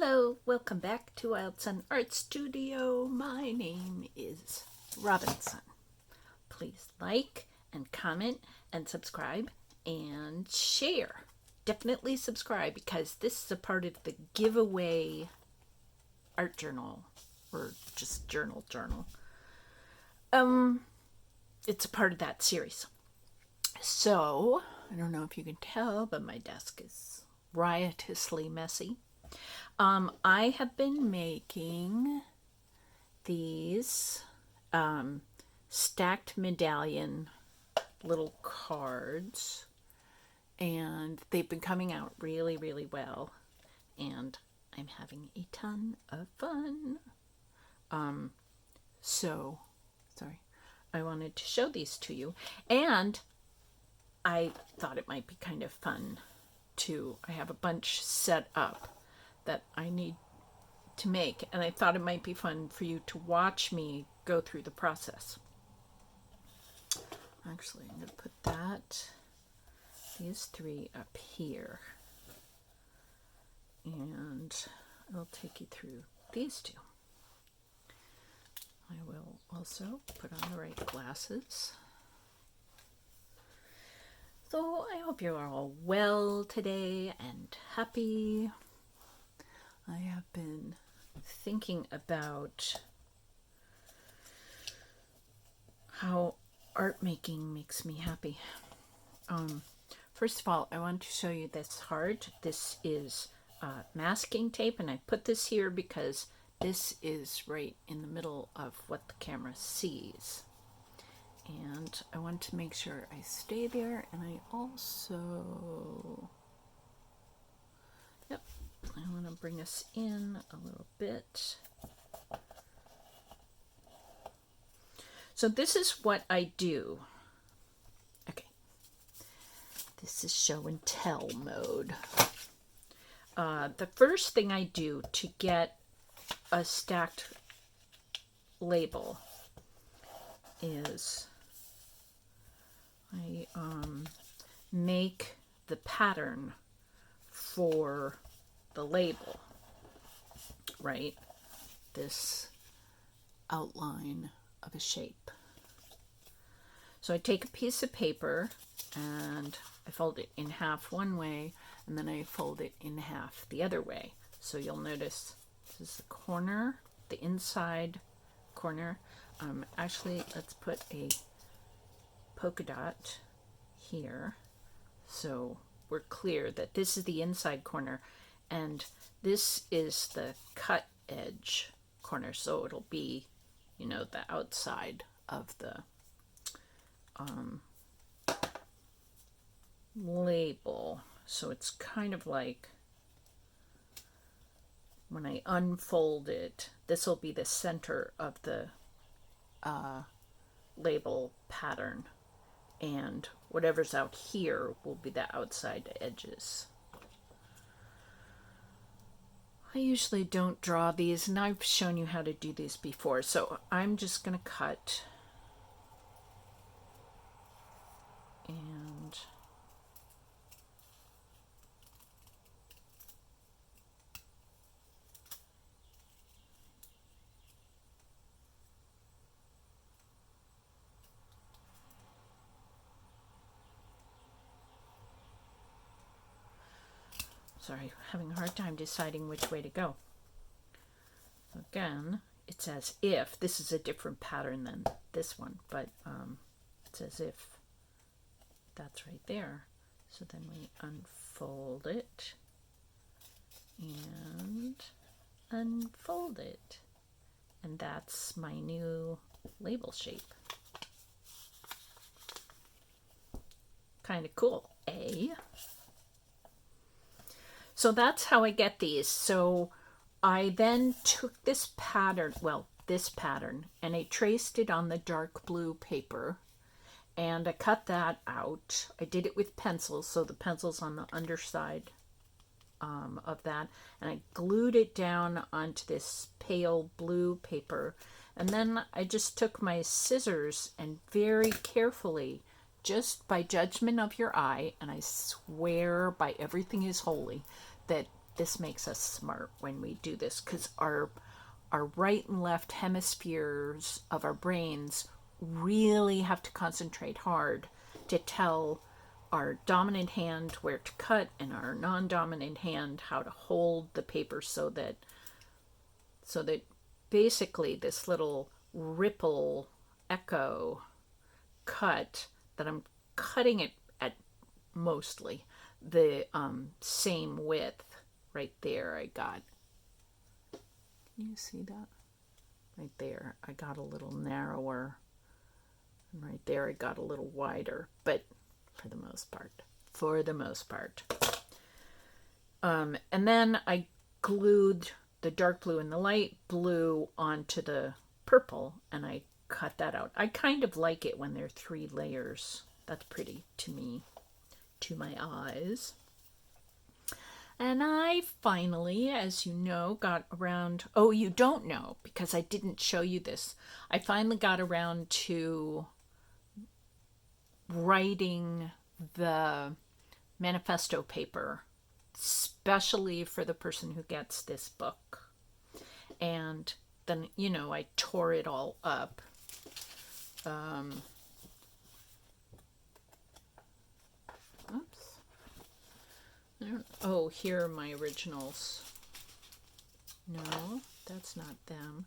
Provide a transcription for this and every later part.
Hello, welcome back to Robinsunne Art Studio. My name is Robinsunne. Please like and comment and subscribe and share. Definitely subscribe because this is a part of the giveaway art journal or just journal. It's a part of that series. So, I don't know if you can tell, but my desk is riotously messy. I have been making these stacked medallion little cards, and they've been coming out really, really well, and I'm having a ton of fun. I wanted to show these to you, and I thought it might be kind of fun to, I have a bunch set up that I need to make, and I thought it might be fun for you to watch me go through the process. Actually, I'm going to put these three up here, and I'll take you through these two. I will also put on the right glasses. So I hope you're all well today and happy. I have been thinking about how art making makes me happy. First of all, I want to show you this heart. This is masking tape, and I put this here because this is right in the middle of what the camera sees. And I want to make sure I stay there, and I also... Yep. I want to bring us in a little bit. So this is what I do. Okay. This is show and tell mode. The first thing I do to get a stacked label is I make the pattern for the label, right? This outline of a shape. So I take a piece of paper and I fold it in half one way, and then I fold it in half the other way. So you'll notice this is the corner, the inside corner. Actually, let's put a polka dot here so we're clear that this is the inside corner, and this is the cut edge corner, so it'll be, you know, the outside of the label. So it's kind of like when I unfold it, this will be the center of the label pattern, and whatever's out here will be the outside edges. I usually don't draw these, and I've shown you how to do these before, so I'm just going to cut and sorry, having a hard time deciding which way to go. Again, it's as if this is a different pattern than this one, but it's as if that's right there. So then we unfold it and unfold it, and that's my new label shape. Kind of cool, eh? So that's how I get these. So I then took this pattern, and I traced it on the dark blue paper, and I cut that out. I did it with pencils, so the pencil's on the underside of that, and I glued it down onto this pale blue paper, and then I just took my scissors and very carefully, just by judgment of your eye, and I swear by everything is holy, that this makes us smart when we do this, because our right and left hemispheres of our brains really have to concentrate hard to tell our dominant hand where to cut and our non-dominant hand how to hold the paper, so that basically this little ripple echo cut, that I'm cutting it at mostly the same width. Right there I got, can you see that? Right there I got a little narrower, and right there I got a little wider, but for the most part. And then I glued the dark blue and the light blue onto the purple, and I cut that out. I kind of like it when there are 3 layers. That's pretty to me, to my eyes. And I finally, as you know, got around, oh, you don't know because I didn't show you this. I finally got around to writing the manifesto paper, especially for the person who gets this book. And then, you know, I tore it all up. Oh, here are my originals. No, that's not them.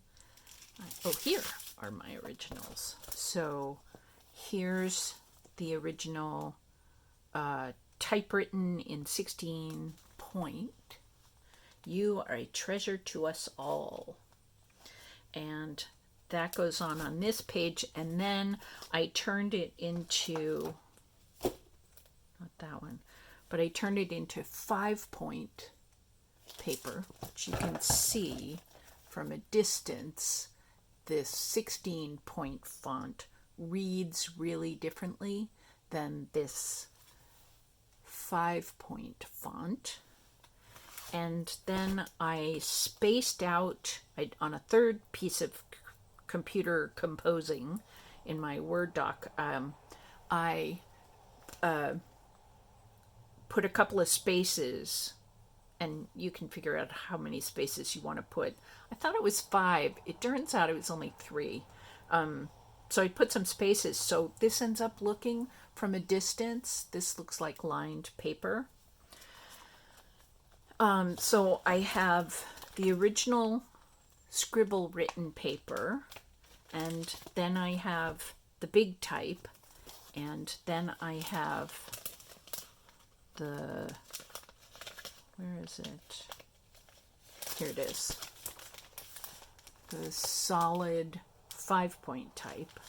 Oh, here are my originals. So here's the original typewritten in 16 point. You are a treasure to us all. And that goes on this page. And then I turned it into, not that one, but I turned it into 5-point paper, which you can see from a distance. This 16-point font reads really differently than this 5-point font. And then I spaced out on a third piece of computer composing in my Word doc. I put a couple of spaces, and you can figure out how many spaces you want to put. I thought it was 5. It turns out it was only 3. So I put some spaces. So this ends up looking, from a distance, this looks like lined paper. So I have the original scribble written paper, and then I have the big type, and then I have the, where is it? Here it is. The solid 5-point type,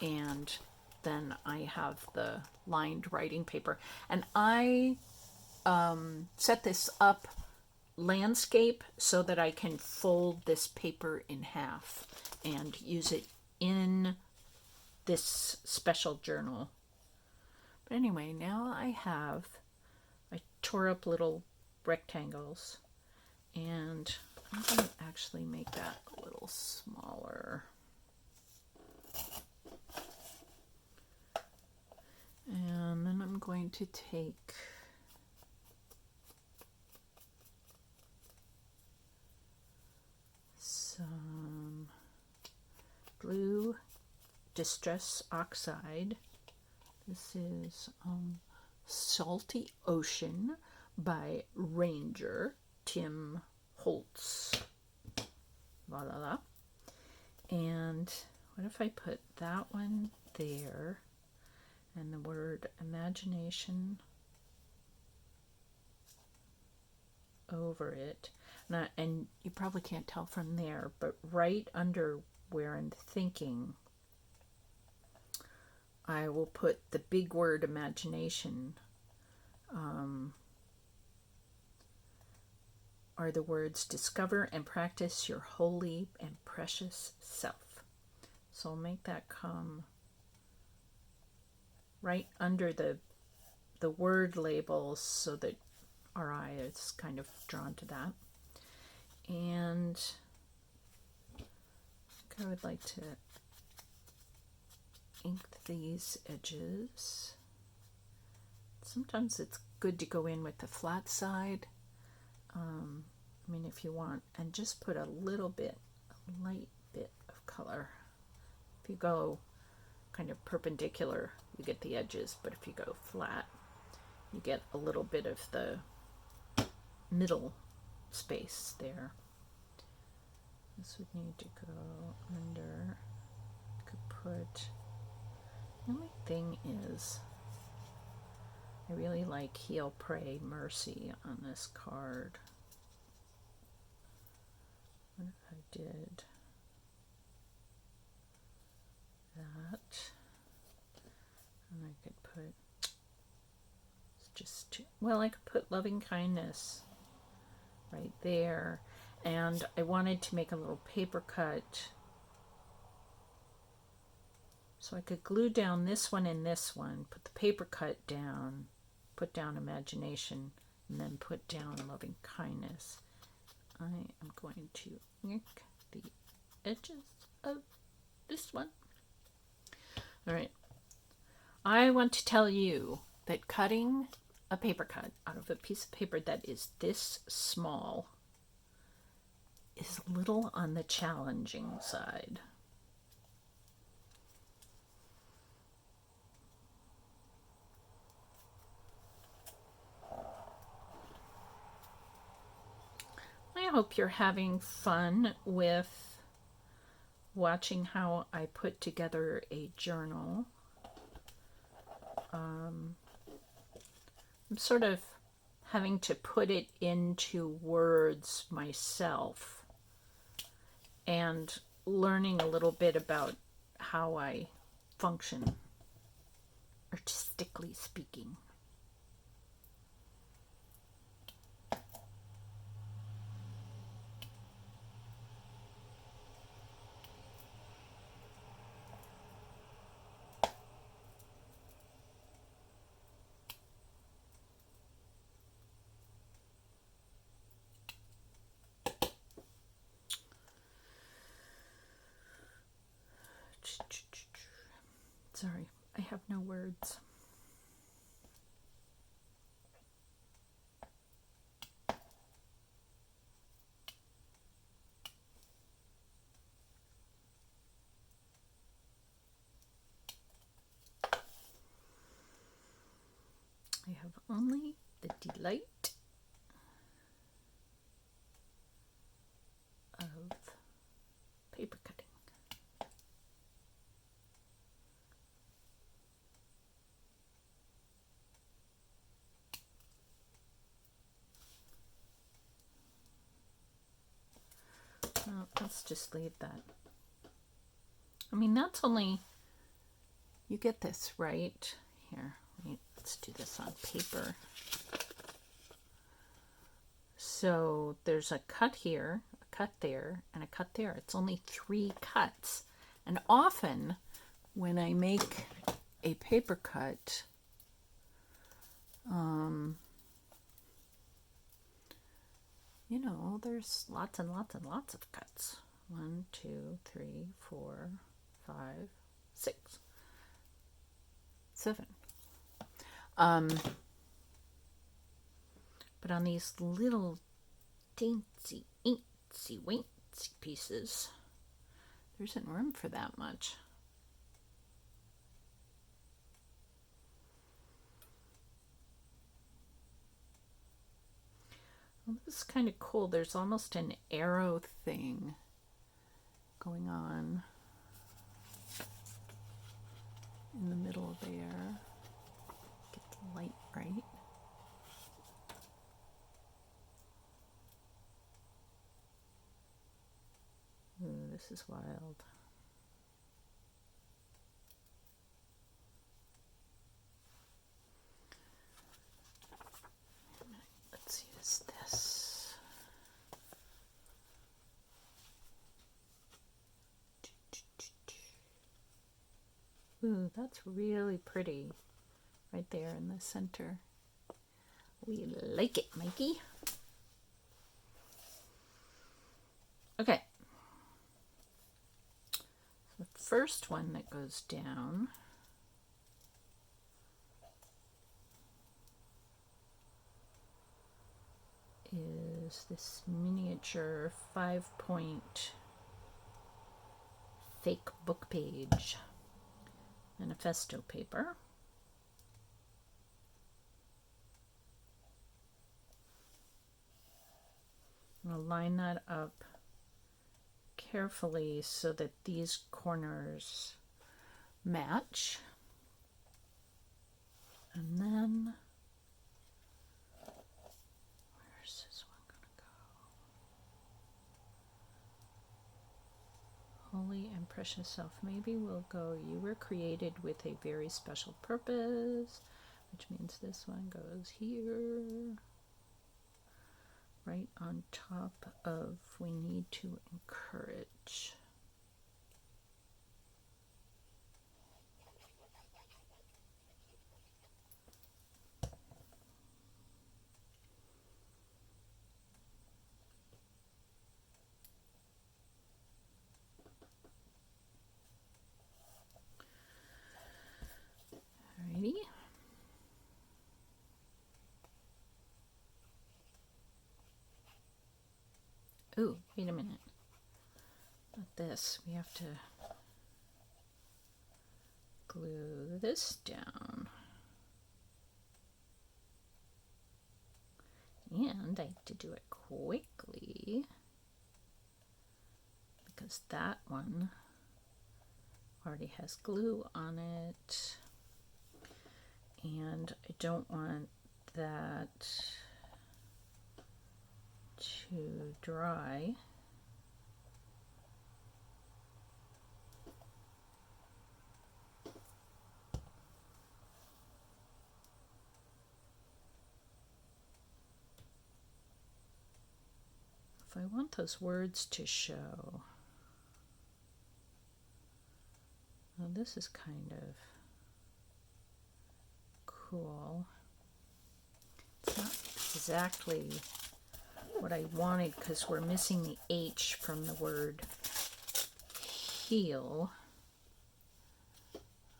and then I have the lined writing paper. And I set this up landscape so that I can fold this paper in half and use it in this special journal. But anyway, now I tore up little rectangles, and I'm going to actually make that a little smaller. And then I'm going to take some blue distress oxide. This is Salty Ocean by Ranger Tim Holtz. Voila. And what if I put that one there and the word imagination over it? And you probably can't tell from there, but right under where I'm thinking, I will put the big word imagination, are the words discover and practice your holy and precious self. So I'll make that come right under the word labels so that our eye is kind of drawn to that. And I would like to ink these edges. Sometimes it's good to go in with the flat side. I mean, if you want, and just put a little bit, a light bit of color. If you go kind of perpendicular, you get the edges, but if you go flat, you get a little bit of the middle space there. This would need to go under. Could put. The only thing is, I really like Heal, Pray, Mercy on this card. What if I did that? And I could put, it's just, well, I could put Loving Kindness right there. And I wanted to make a little paper cut. So I could glue down this one and this one, put the paper cut down, put down Imagination, and then put down Loving Kindness. I am going to ink the edges of this one. All right. I want to tell you that cutting a paper cut out of a piece of paper that is this small is a little on the challenging side. I hope you're having fun with watching how I put together a journal. I'm sort of having to put it into words myself and learning a little bit about how I function, artistically speaking. Sorry, I have no words. I have only the delight of paper cutting. Well, let's just leave that. I mean, that's only, you get this, right? Here, let's do this on paper. So there's a cut here, a cut there, and a cut there. It's only 3 cuts. And often when I make a paper cut, you know, there's lots and lots and lots of cuts. 1, 2, 3, 4, 5, 6, 7. But on these little teensy, eensy, weensy pieces, there isn't room for that much. Well, this is kind of cool. There's almost an arrow thing going on in the middle there. Get the light right. Ooh, this is wild. Let's use this. Ooh, that's really pretty. Right there in the center. We like it, Mikey. Okay. The first one that goes down is is this miniature 5-point fake book page, manifesto paper. I'll line that up carefully so that these corners match. And then, where's this one gonna go? Holy and precious self. Maybe we'll go, you were created with a very special purpose, which means this one goes here, right on top of we need to encourage. Alrighty. Ooh, wait a minute. Not this. We have to glue this down. And I have to do it quickly because that one already has glue on it. And I don't want that to dry. If I want those words to show, well, this is kind of cool. It's not exactly what I wanted because we're missing the H from the word heal.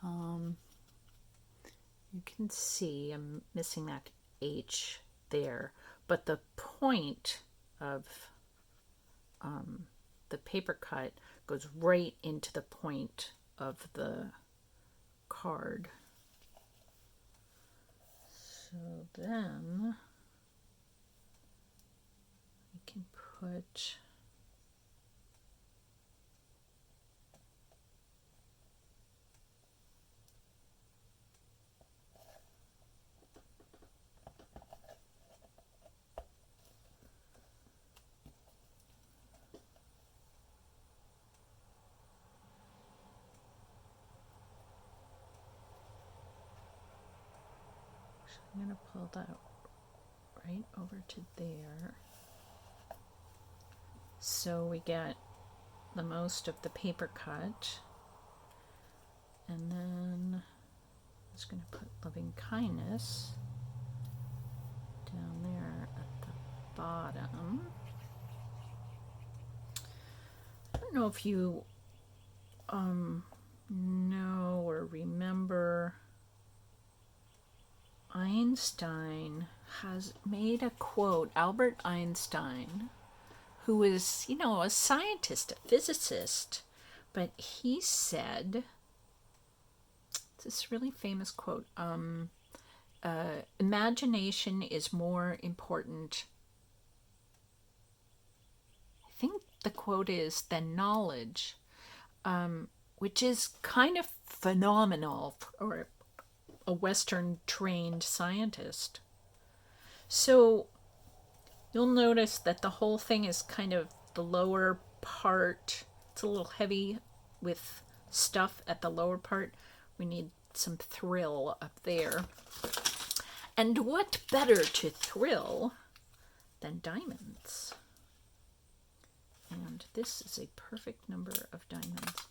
You can see I'm missing that H there, but the point of the paper cut goes right into the point of the card. So then we can put I'm going to pull that right over to there. So we get the most of the paper cut. And then I'm just going to put loving kindness down there at the bottom. I don't know if you know or remember, Einstein has made a quote. Albert Einstein, who is, you know, a scientist, a physicist, but he said this really famous quote, imagination is more important, I think the quote is, than knowledge, which is kind of phenomenal for a Western trained scientist. So you'll notice that the whole thing is kind of the lower part. It's a little heavy with stuff at the lower part. We need some thrill up there. And what better to thrill than diamonds? And this is a perfect number of diamonds.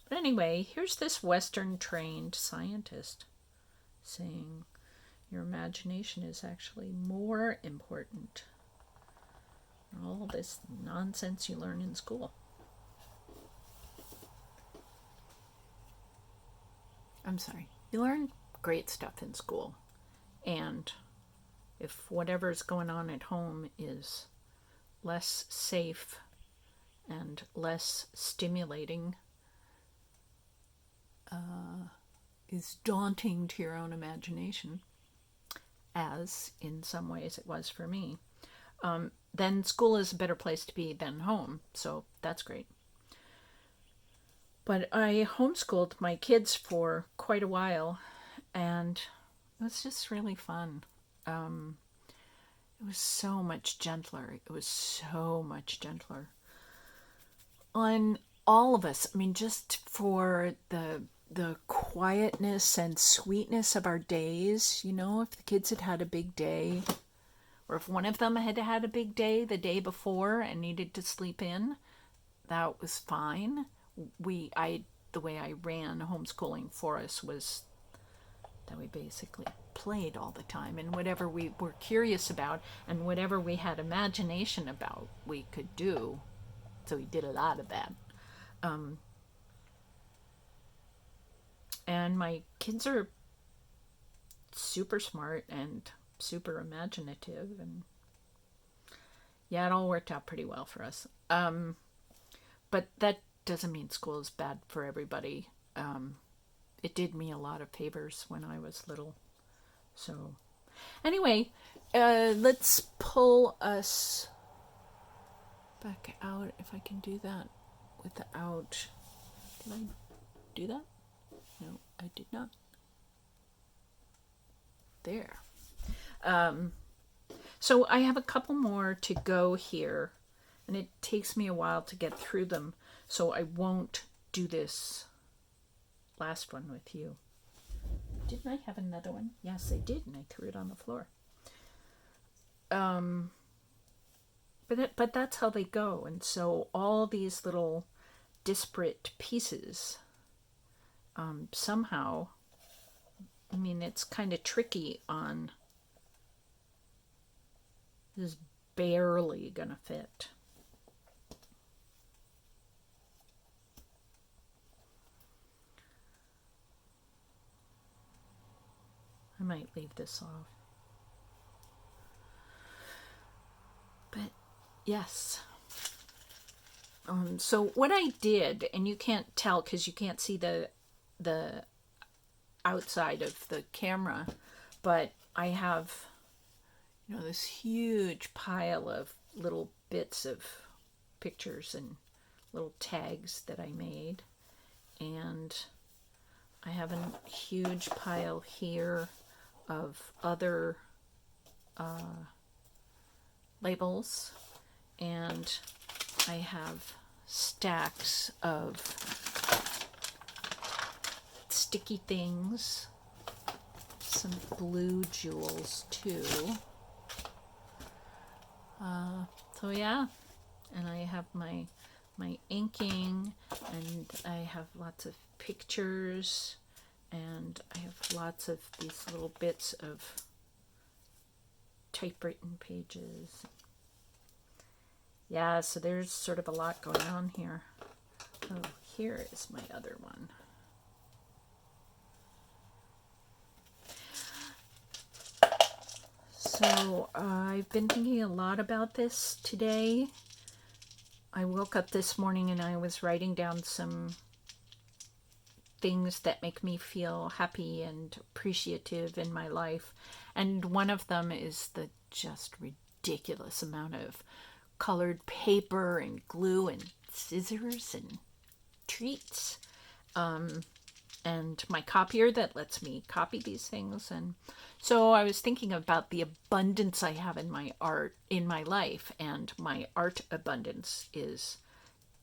But anyway, here's this Western trained scientist saying your imagination is actually more important than all this nonsense you learn in school. I'm sorry, you learn great stuff in school, and if whatever's going on at home is less safe and less stimulating, is daunting to your own imagination, as in some ways it was for me, then school is a better place to be than home. So that's great. But I homeschooled my kids for quite a while, and it was just really fun. It was so much gentler. It was so much gentler on all of us. I mean, just for the quietness and sweetness of our days. You know, if the kids had had a big day, or if one of them had had a big day the day before and needed to sleep in, that was fine. The way I ran homeschooling for us was that we basically played all the time, and whatever we were curious about and whatever we had imagination about, we could do. So we did a lot of that. And my kids are super smart and super imaginative, and yeah, it all worked out pretty well for us. But that doesn't mean school is bad for everybody. It did me a lot of favors when I was little. So anyway, let's pull us back out, if I can do that without... Did I do that? No, I did not. There. So I have a couple more to go here, and it takes me a while to get through them, so I won't do this last one with you. Didn't I have another one? Yes, I did, and I threw it on the floor. But that's how they go, and so all these little disparate pieces, somehow, I mean, it's kind of tricky on... This is barely gonna fit. I might leave this off. But yes. So what I did, and you can't tell because you can't see the outside of the camera, but I have, you know, this huge pile of little bits of pictures and little tags that I made, and I have a huge pile here of other labels, and I have stacks of sticky things, some blue jewels too. So yeah, and I have my inking, and I have lots of pictures, and I have lots of these little bits of typewritten pages. Yeah, so there's sort of a lot going on here. Oh, here is my other one. So I've been thinking a lot about this today. I woke up this morning and I was writing down some things that make me feel happy and appreciative in my life. And one of them is the just ridiculous amount of colored paper and glue and scissors and treats. And my copier that lets me copy these things. And so I was thinking about the abundance I have in my art, in my life, and my art abundance is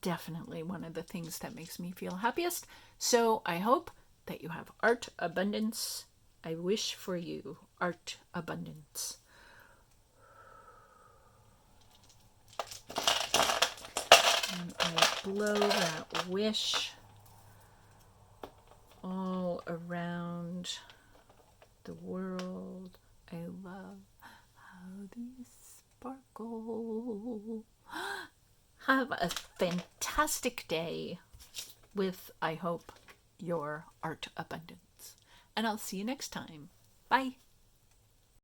definitely one of the things that makes me feel happiest. So I hope that you have art abundance. I wish for you art abundance. And I blow that wish all around the world. I love how these sparkle. Have a fantastic day with, I hope, your art abundance. And I'll see you next time. Bye.